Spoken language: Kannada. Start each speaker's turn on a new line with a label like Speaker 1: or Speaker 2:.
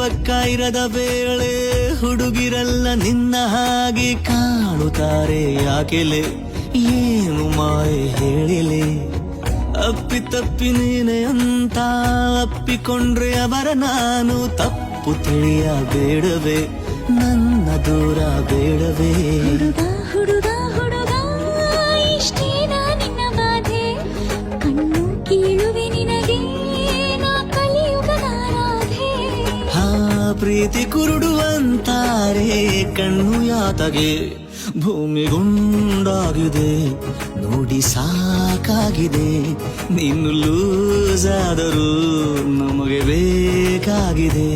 Speaker 1: ಪಕ್ಕ ಇರದ ವೇಳೆ ಹುಡುಗಿರಲ್ಲ ನಿನ್ನ ಹಾಗೆ ಕಾಣುತ್ತಾರೆ ಯಾಕೆಲೆ ಏನು ಮಾಯೆ ಹೇಳಿಲೆ ಅಪ್ಪಿ ನೀನೆ ಅಂತ ಅಪ್ಪಿಕೊಂಡ್ರೆ ಅವರ ನಾನು ತಪ್ಪು ತಿಳಿಯಬೇಡವೇ ನನ್ನ ದೂರ ಬೇಡವೇ
Speaker 2: ಹುಡುಗ ಹುಡುಗ ಹುಡುಗ ಇಷ್ಟೇನಾ ನಿನ್ನ ಬಾಧೆ ಕಣ್ಣು ಕೀಳುವೆ ನಿನಗೆ ನಾ ಕಲಿಯುಗದ ರಾಧೆ
Speaker 1: ಹಾ ಪ್ರೀತಿ ಕುರುಡುವಂತಾರೆ ಕಣ್ಣು ಯಾತಗೆ ಭೂಮಿಗುಂಡಾಗಿದೆ ನೋಡಿ ಸಾಕಾಗಿದೆ ನೀನು ಲೂಸ್ ಆದರೂ ನಮಗೆ ಬೇಕಾಗಿದೆ